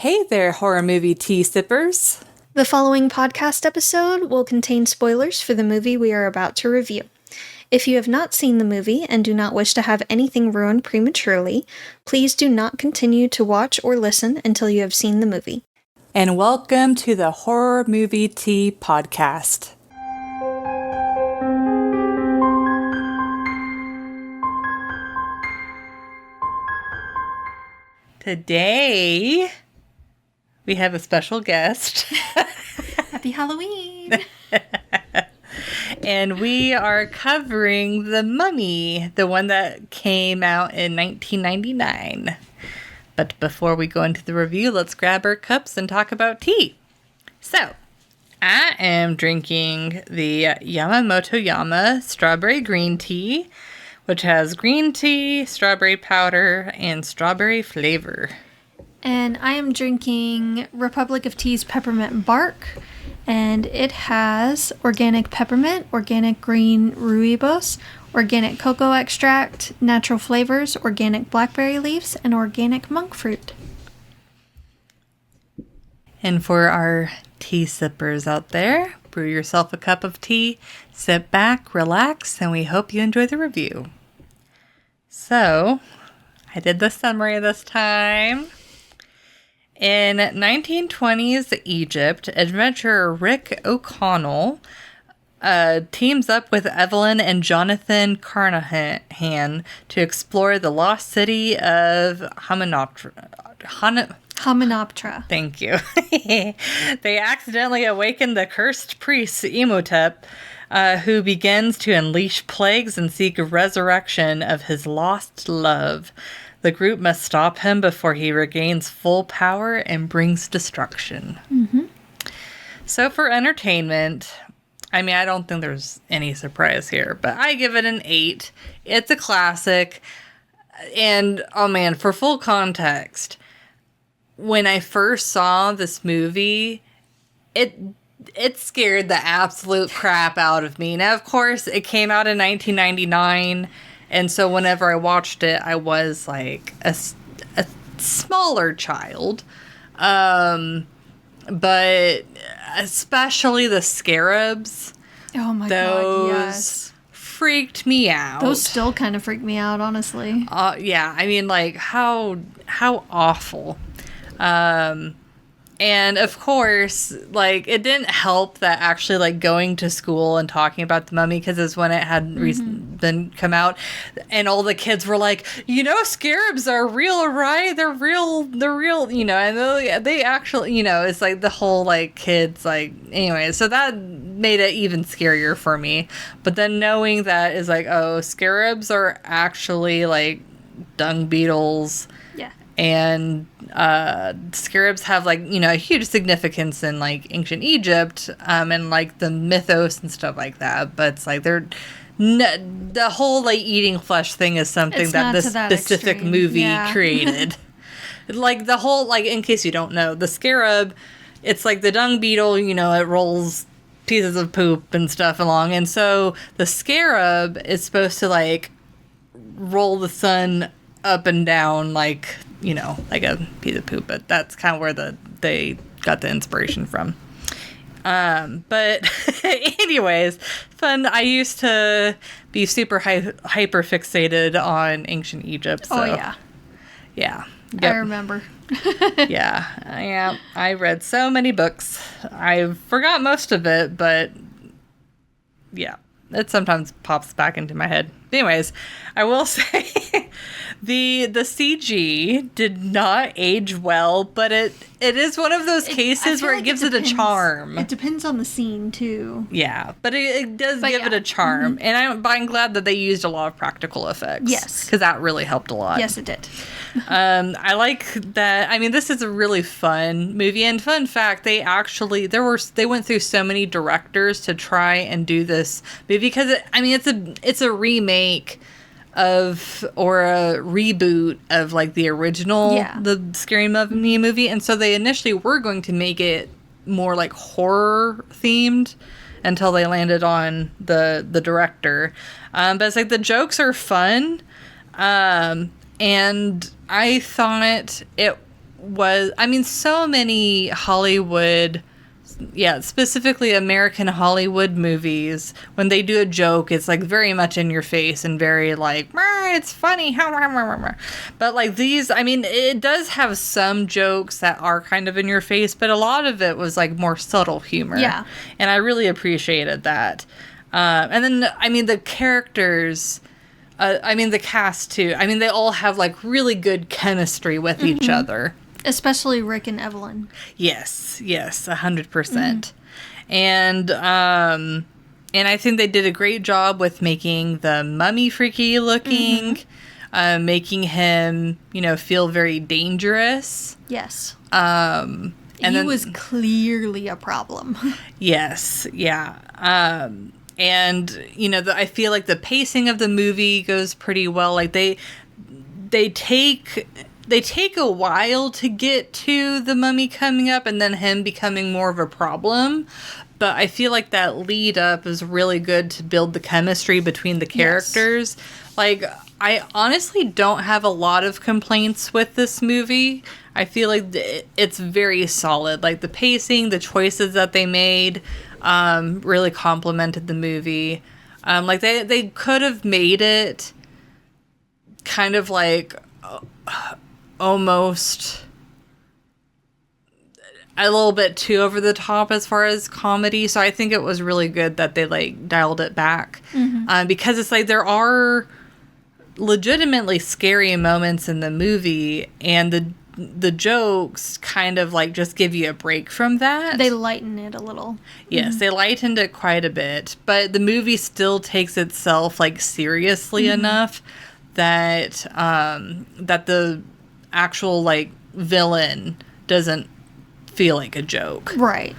Hey there, horror movie tea sippers. The following podcast episode will contain spoilers for the movie we are about to review. If you have not seen the movie and do not wish to have anything ruined prematurely, please do not continue to watch or listen until you have seen the movie. And welcome to the Horror Movie Tea Podcast. Today, we have a special guest. Happy Halloween! And we are covering The Mummy, the one that came out in 1999. But before we go into the review, let's grab our cups and talk about tea. So, I am drinking the Yamamoto Yama strawberry green tea, which has green tea, strawberry powder, and strawberry flavor. And I am drinking Republic of Tea's peppermint bark, and it has organic peppermint, organic green rooibos, organic cocoa extract, natural flavors, organic blackberry leaves, and organic monk fruit. And for our tea sippers out there, brew yourself a cup of tea, sit back, relax, and we hope you enjoy the review. So, I did the summary this time. In 1920s Egypt, adventurer Rick O'Connell teams up with Evelyn and Jonathan Carnahan to explore the lost city of Hamunaptra. Thank you. They accidentally awaken the cursed priest Imhotep, who begins to unleash plagues and seek a resurrection of his lost love. The group must stop him before he regains full power and brings destruction. Mm-hmm. So for entertainment, I mean, I don't think there's any surprise here, but I give it an 8. It's a classic. And, oh man, for full context, when I first saw this movie, it scared the absolute crap out of me. Now, of course, it came out in 1999, and so whenever I watched it, I was like a smaller child. But especially the scarabs. Oh my god, yes. Those freaked me out. Those still kind of freak me out, honestly. Yeah, I mean, like, how awful. And of course, like, it didn't help that actually, like, going to school and talking about the Mummy, because it's when it had been come out, and all the kids were like, you know, scarabs are real, right? They're real, you know, and they actually, you know, it's like the whole, like, kids, like, anyway, so that made it even scarier for me. But then knowing that is like, oh, scarabs are actually, like, dung beetles. Yeah. And scarabs have, like, you know, a huge significance in, like, ancient Egypt, and, like, the mythos and stuff like that. But it's like the whole, like, eating flesh thing is something that this specific extreme. movie created. Like, the whole, like, in case you don't know, the scarab, it's like the dung beetle, you know, it rolls pieces of poop and stuff along. And so the scarab is supposed to, like, roll the sun up and down, like, you know, like a piece of poop, but that's kind of where they got the inspiration from. But anyways, fun. I used to be super hyper fixated on ancient Egypt. So, oh yeah. Yeah. Yep. I remember. Yeah. I read so many books. I forgot most of it, but yeah, it sometimes pops back into my head. Anyways, I will say the CG did not age well, but it is one of those cases where it gives it a charm. It depends on the scene too. Yeah, but it does give it a charm, and I'm glad that they used a lot of practical effects. Yes, because that really helped a lot. Yes, it did. I like that. I mean, this is a really fun movie, and fun fact, they went through so many directors to try and do this movie, because it's a remake of, or a reboot of, like, the original, the Scary Mummy movie, and so they initially were going to make it more like horror themed until they landed on the director. But it's like the jokes are fun, and I thought it was, I mean, so many Hollywood, specifically American Hollywood movies, when they do a joke, it's like very much in your face and very like, it's funny. But like these, I mean, it does have some jokes that are kind of in your face, but a lot of it was like more subtle humor. Yeah. And I really appreciated that. And then, I mean, the characters, the cast too. I mean, they all have like really good chemistry with each other. Especially Rick and Evelyn. Yes, 100%. And I think they did a great job with making the mummy freaky looking, making him, feel very dangerous. Yes. And he was clearly a problem. Yes, yeah. And I feel like the pacing of the movie goes pretty well. Like they take a while to get to the mummy coming up and then him becoming more of a problem. But I feel like that lead up is really good to build the chemistry between the characters. Yes. Like, I honestly don't have a lot of complaints with this movie. I feel like it's very solid. Like, the pacing, the choices that they made really complemented the movie. Like, they could have made it kind of like almost a little bit too over the top as far as comedy. So I think it was really good that they like dialed it back. Because it's like there are legitimately scary moments in the movie, and the jokes kind of like just give you a break from that. They lighten it a little. Yes, they lightened it quite a bit, but the movie still takes itself like seriously enough that that the actual like villain doesn't feel like a joke. Right.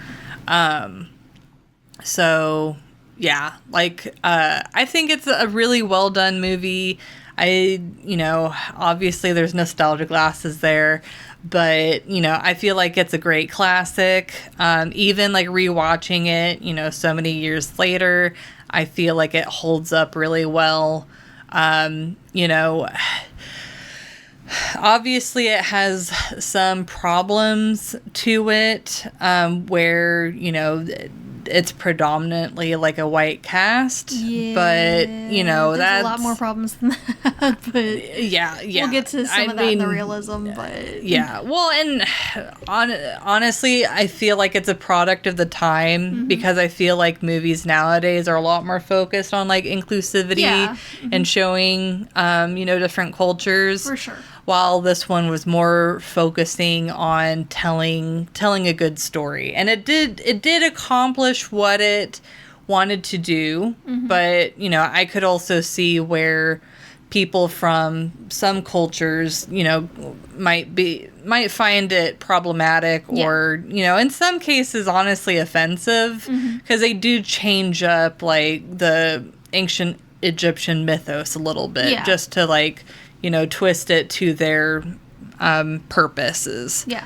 So yeah, like I think it's a really well done movie. Obviously there's nostalgia glasses there, but I feel like it's a great classic. Even like rewatching it, so many years later, I feel like it holds up really well. Obviously it has some problems to it, where, it's predominantly like a white cast, but that's a lot more problems than that. But yeah, we'll get to some of that in the realism. But yeah, well, and honestly, I feel like it's a product of the time, because I feel like movies nowadays are a lot more focused on like inclusivity and showing, different cultures. For sure. While this one was more focusing on telling a good story. And it did accomplish what it wanted to do, but I could also see where people from some cultures, might find it problematic or, in some cases honestly offensive, because they do change up like the ancient Egyptian mythos a little bit just to like twist it to their purposes. Yeah.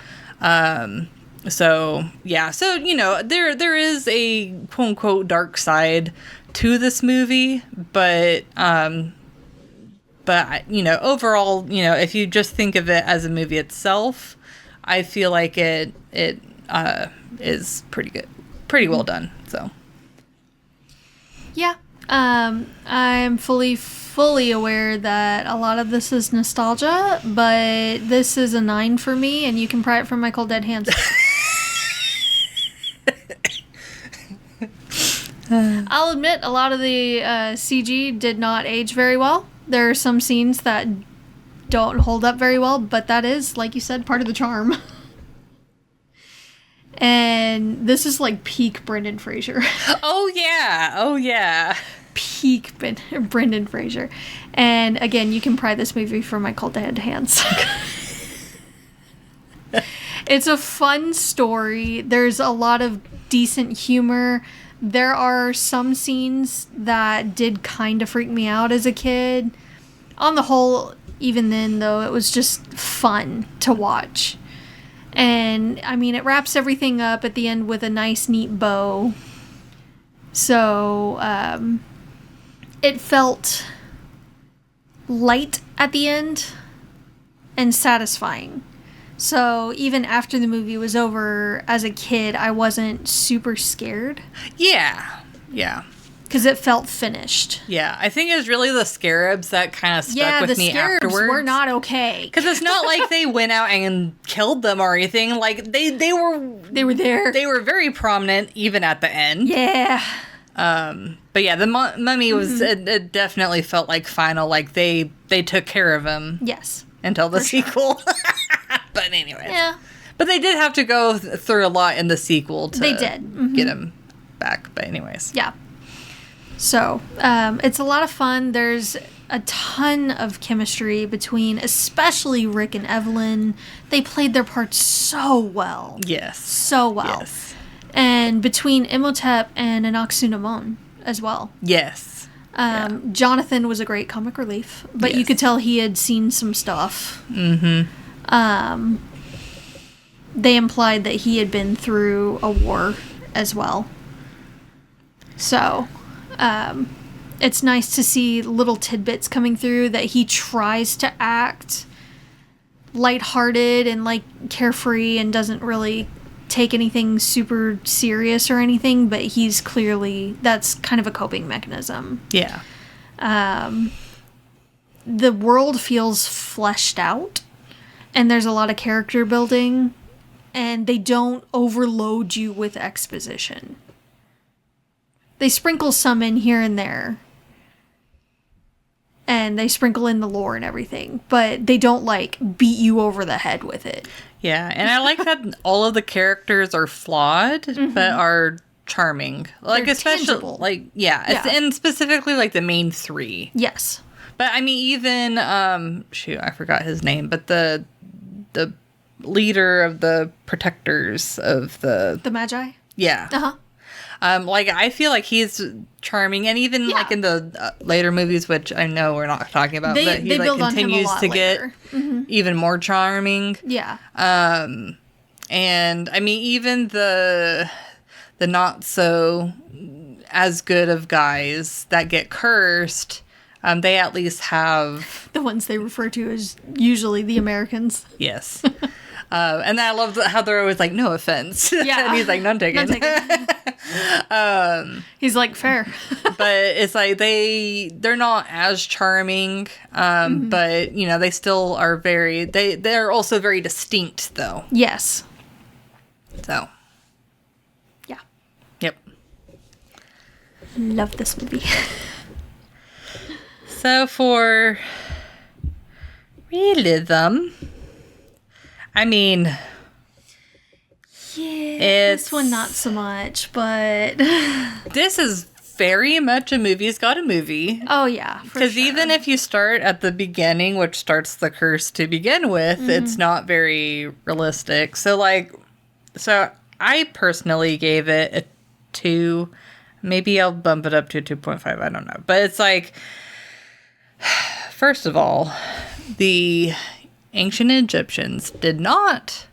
So there is a quote unquote dark side to this movie, but overall, if you just think of it as a movie itself, I feel like it is pretty good, pretty well done. So yeah. I'm fully aware that a lot of this is nostalgia, but this is a 9 for me, and you can pry it from my cold dead hands. I'll admit a lot of the CG did not age very well. There are some scenes that don't hold up very well, but that is, like you said, part of the charm. And this is like peak Brendan Fraser. Oh yeah. Peak Brendan Fraser. And again, you can pry this movie from my cold dead hands. It's a fun story. There's a lot of decent humor. There are some scenes that did kind of freak me out as a kid. On the whole, even then, though, it was just fun to watch. And, I mean, it wraps everything up at the end with a nice, neat bow. So, it felt light at the end and satisfying. So even after the movie was over, as a kid, I wasn't super scared. Yeah. Yeah. Because it felt finished. Yeah. I think it was really the scarabs that kind of stuck with me afterwards. Yeah, the scarabs were not okay. Because it's not like they went out and killed them or anything. Like, they were... They were there. They were very prominent, even at the end. Yeah. But yeah, the mummy was... It definitely felt like final. Like, they took care of him. Yes. Until the sequel. But anyway. Yeah. But they did have to go through a lot in the sequel to they did. Get him back. But anyways. Yeah. So, it's a lot of fun. There's a ton of chemistry between, especially Rick and Evelyn. They played their parts so well. Yes. So well. Yes. And between Imhotep and Anaxunamon as well. Yes. Jonathan was a great comic relief, but you could tell he had seen some stuff. Mm-hmm. They implied that he had been through a war as well. So, it's nice to see little tidbits coming through that he tries to act lighthearted and like carefree and doesn't really take anything super serious or anything, but he's clearly, that's kind of a coping mechanism. Yeah. The world feels fleshed out and there's a lot of character building and they don't overload you with exposition. They sprinkle some in here and there. And they sprinkle in the lore and everything. But they don't, like, beat you over the head with it. Yeah, and I like that all of the characters are flawed, but are charming. Like, They're especially, tangible. like, yeah. And specifically, like, the main three. Yes. But, I mean, even, I forgot his name, but the leader of the protectors of the... The Magi? Yeah. Uh-huh. Like, I feel like he's charming, and even, like, in the later movies, which I know we're not talking about, but he, like, continues to get even more charming. Yeah. And, I mean, even the not so as good of guys that get cursed, they at least have... The ones they refer to as usually the Americans. Yes. And I love how they're always like, no offense. Yeah. And he's like, none taken. He's like, fair. But it's like they're not as charming, but, you know, they still are they're also very distinct, though. Yes. So. Yeah. Yep. Love this movie. So for realism, I mean, this one not so much, but this is very much a movie's got a movie. Oh yeah, because even if you start at the beginning, which starts the curse to begin with, it's not very realistic. So I personally gave it a 2. Maybe I'll bump it up to 2.5. I don't know, but it's like, first of all, the ancient Egyptians did not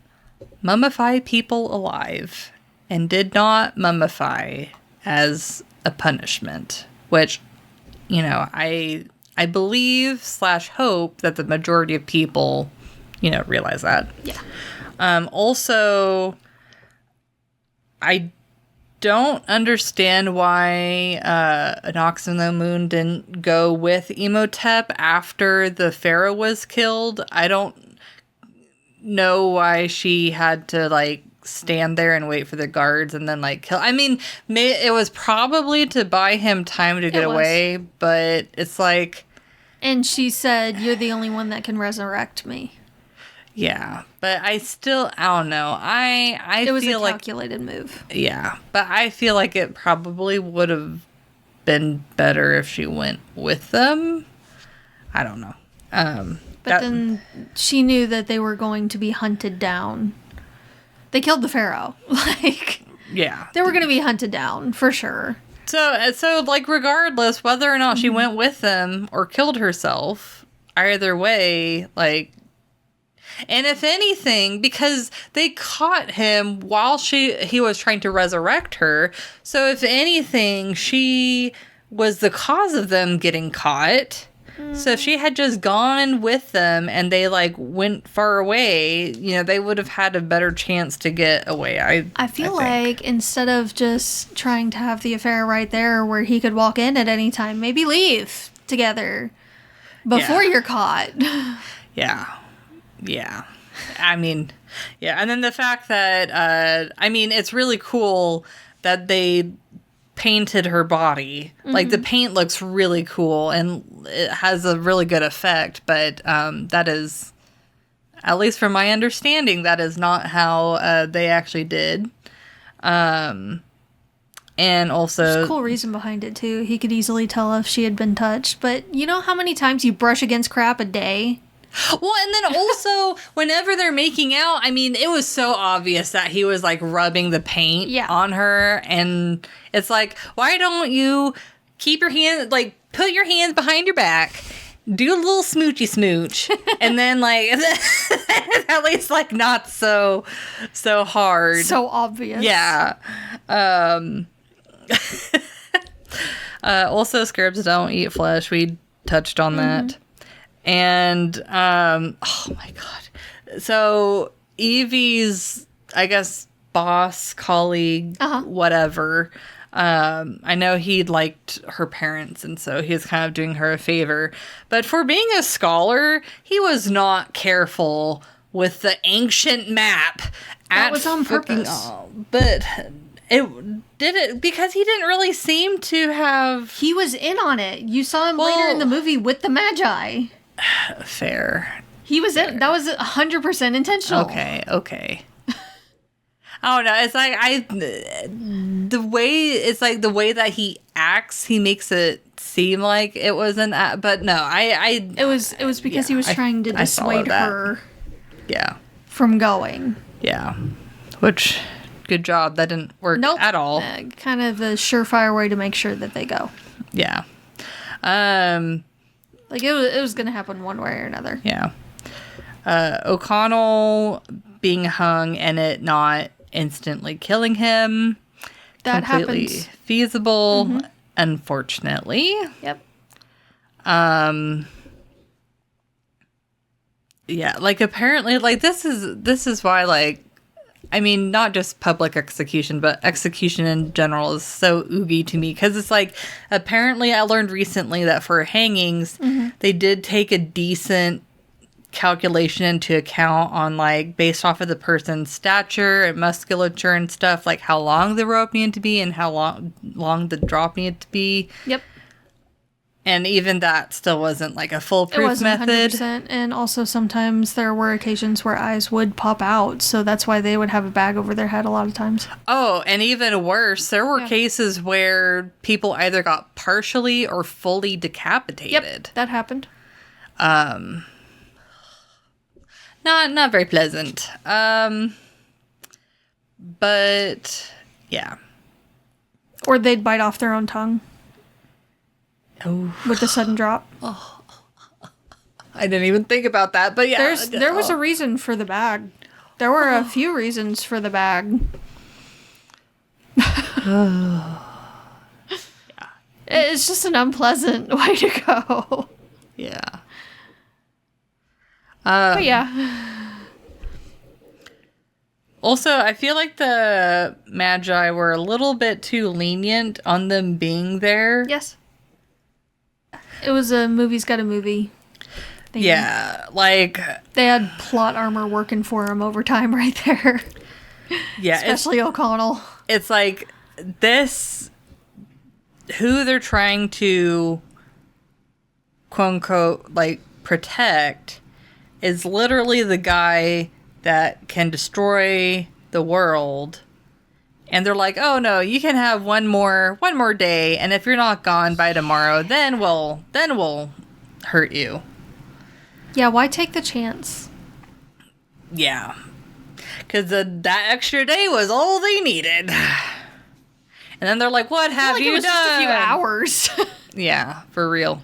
mummify people alive and did not mummify as a punishment, which, you know, I believe / hope that the majority of people, you know, realize that. Yeah. Also, I don't understand why Nox and the Moon didn't go with Imhotep after the pharaoh was killed. I don't know why she had to, like, stand there and wait for the guards and then, like, kill. I mean, it was probably to buy him time to get away, but it's like... And she said, you're the only one that can resurrect me. Yeah, but I don't know. It was feel a like, calculated move. Yeah, but I feel like it probably would have been better if she went with them. I don't know. But then she knew that they were going to be hunted down. They killed the pharaoh. Yeah. They were going to be hunted down, for sure. So like, regardless, whether or not she went with them or killed herself, either way, like... And if anything, because they caught him while he was trying to resurrect her, so if anything, she was the cause of them getting caught. So if she had just gone with them and they like went far away, they would have had a better chance to get away. I feel like instead of just trying to have the affair right there where he could walk in at any time, maybe leave together before you're caught. Yeah. I mean, yeah. And then the fact that, it's really cool that they painted her body. Like, the paint looks really cool and it has a really good effect, but that is, at least from my understanding, that is not how they actually did. And also... There's a cool reason behind it, too. He could easily tell if she had been touched, but you know how many times you brush against crap a day? Well, and then also, whenever they're making out, it was so obvious that he was, like, rubbing the paint on her, and it's like, why don't you keep your hands, like, put your hands behind your back, do a little smoochy smooch, and then, like, at least, like, not so hard. So obvious. Yeah. Also, scarabs don't eat flesh. We touched on that. And, oh my God. So Evie's, I guess, boss, colleague, whatever. I know he liked her parents, and so he was kind of doing her a favor. But for being a scholar, he was not careful with the ancient map. That was on purpose. But it did it because he didn't really seem to have... He was in on it. You saw him later in the movie with the Magi. Fair. He was in. That was 100% intentional. Okay. I don't know. It's like the way that he acts, he makes it seem like it was an act, but no, It was because he was trying to dissuade her. Yeah. From going. Yeah. Which, good job. That didn't work at all. Kind of a surefire way to make sure that they go. Yeah. Like, it was going to happen one way or another. Yeah. O'Connell being hung and it not instantly killing him. That completely happens. Feasible, unfortunately. Yep. Yeah, like, apparently, like, this is why, like, not just public execution, but execution in general is so oogie to me. Because it's like, apparently I learned recently that for hangings, they did take a decent calculation into account on, like, based off of the person's stature and musculature and stuff, like how long the rope needed to be and how long the drop needed to be. Yep. And even that still wasn't, like, a foolproof it wasn't method. 100%. And also sometimes there were occasions where eyes would pop out, so that's why they would have a bag over their head a lot of times. Oh, and even worse, there were cases where people either got partially or fully decapitated. Yep, that happened. Not very pleasant. But yeah. Or they'd bite off their own tongue. Oh. With the sudden drop. Oh. I didn't even think about that, but yeah. There was a reason for the bag. There were a few reasons for the bag. It's just an unpleasant way to go. Yeah. But yeah. Also, I feel like the Magi were a little bit too lenient on them being there. Yes. It was a movie's got a movie thing. Yeah, like... They had plot armor working for them over time right there. Yeah. Especially O'Connell. It's like, this... Who they're trying to, quote-unquote, like, protect is literally the guy that can destroy the world. And they're like, oh no, you can have one more day, and if you're not gone by tomorrow, then we'll hurt you. Yeah, why take the chance? Yeah. Because that extra day was all they needed. And then they're like, what have you done? Just a few hours. Yeah, for real.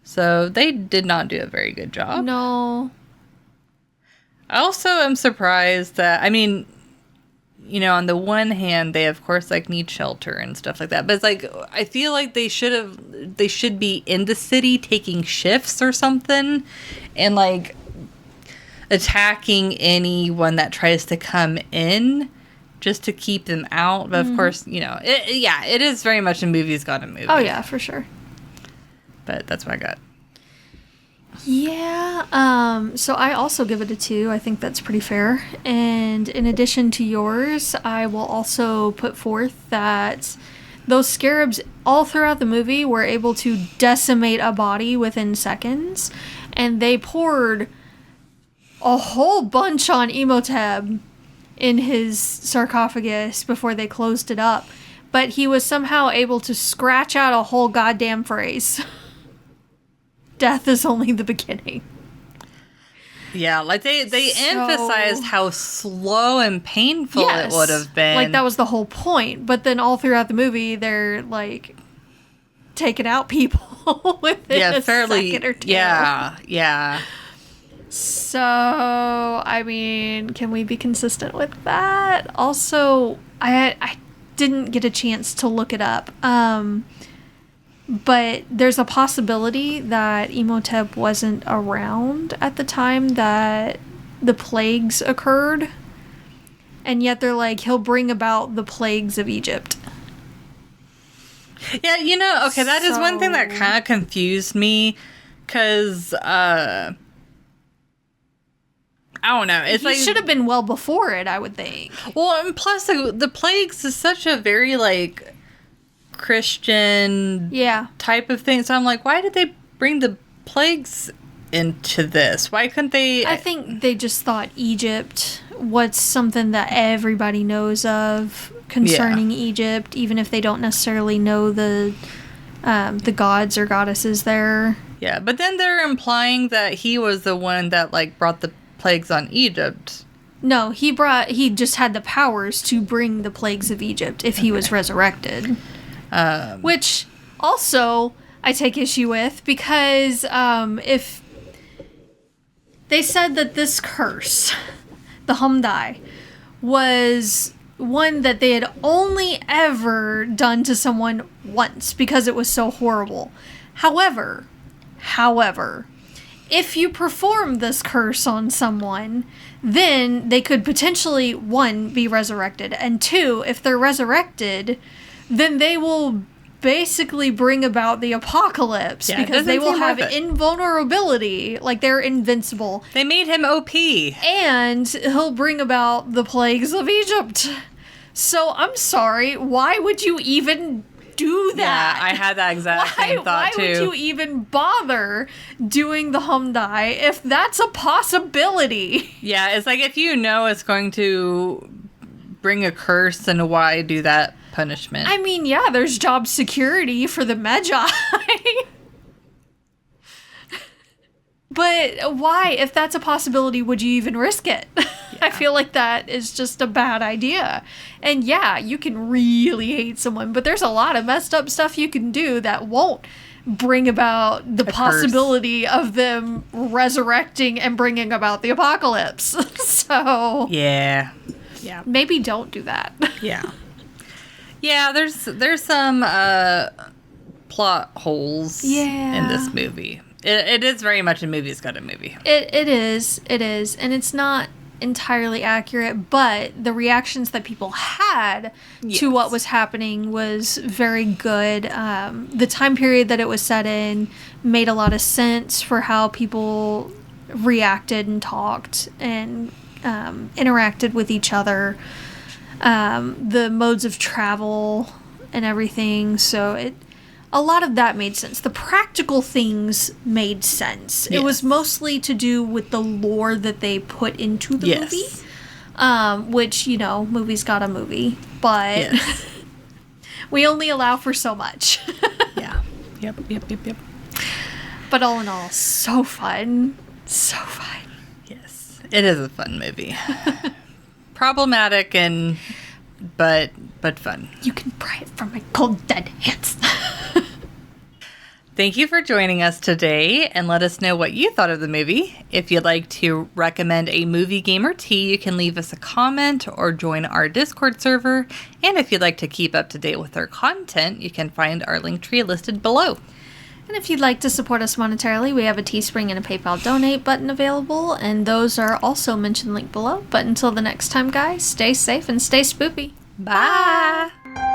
So they did not do a very good job. No. I also am surprised that, on the one hand, they of course like need shelter and stuff like that. But it's like, I feel like they should be in the city taking shifts or something and like attacking anyone that tries to come in just to keep them out. But of course, it is very much a movie's got a movie. Oh yeah, for sure. But that's what I got. Yeah, so I also give it a 2. I think that's pretty fair. And in addition to yours, I will also put forth that those scarabs all throughout the movie were able to decimate a body within seconds. And they poured a whole bunch on Imhotep in his sarcophagus before they closed it up. But he was somehow able to scratch out a whole goddamn phrase. Death is only the beginning. Yeah, like they emphasized how slow and painful it would have been. Like that was the whole point. But then all throughout the movie, they're like taking out people within a second or two. Yeah. So, I mean, can we be consistent with that? Also, I didn't get a chance to look it up. But there's a possibility that Imhotep wasn't around at the time that the plagues occurred. And yet they're like, he'll bring about the plagues of Egypt. Yeah, okay, that is one thing that kind of confused me. Because, I don't know. It's he should have been well before it, I would think. Well, and plus the plagues is such a very, like, Christian type of thing. So I'm like, why did they bring the plagues into this? Why couldn't they? I think they just thought Egypt was something that everybody knows of concerning Egypt, even if they don't necessarily know the gods or goddesses there. Yeah, but then they're implying that he was the one that like brought the plagues on Egypt. No, he just had the powers to bring the plagues of Egypt if he was resurrected. Which also I take issue with because if they said that this curse, the Humdai, was one that they had only ever done to someone once because it was so horrible. However, if you perform this curse on someone, then they could potentially, 1, be resurrected, and 2, if they're resurrected, then they will basically bring about the apocalypse because they will have invulnerability, like they're invincible. They made him OP. And he'll bring about the plagues of Egypt. So I'm sorry, why would you even do that? Yeah, I had that exact same thought too. Why would you even bother doing the Humdai if that's a possibility? Yeah, it's like if you know it's going to bring a curse, then why do that punishment? I mean, yeah, there's job security for the Magi. But why, if that's a possibility, would you even risk it? Yeah. I feel like that is just a bad idea. And yeah, you can really hate someone, but there's a lot of messed up stuff you can do that won't bring about the possibility of them resurrecting and bringing about the apocalypse. So yeah, maybe don't do that. Yeah, there's some plot holes in this movie. It is very much a movie's got a movie. It is, and it's not entirely accurate, but the reactions that people had to what was happening was very good. The time period that it was set in made a lot of sense for how people reacted and talked and interacted with each other. The modes of travel and everything, so a lot of that made sense. The practical things made sense. Yes. It was mostly to do with the lore that they put into the movie. Which, movies got a movie. But we only allow for so much. Yeah. Yep. But all in all, so fun. So fun. Yes. It is a fun movie. Problematic but fun. You can pry it from my cold dead hands. Thank you for joining us today, and let us know what you thought of the movie. If you'd like to recommend a movie, game, or tea, you can leave us a comment or join our Discord server. And if you'd like to keep up to date with our content, you can find our link tree listed below. And if you'd like to support us monetarily, we have a Teespring and a PayPal donate button available, and those are also mentioned linked below. But until the next time, guys, stay safe and stay spoopy. Bye!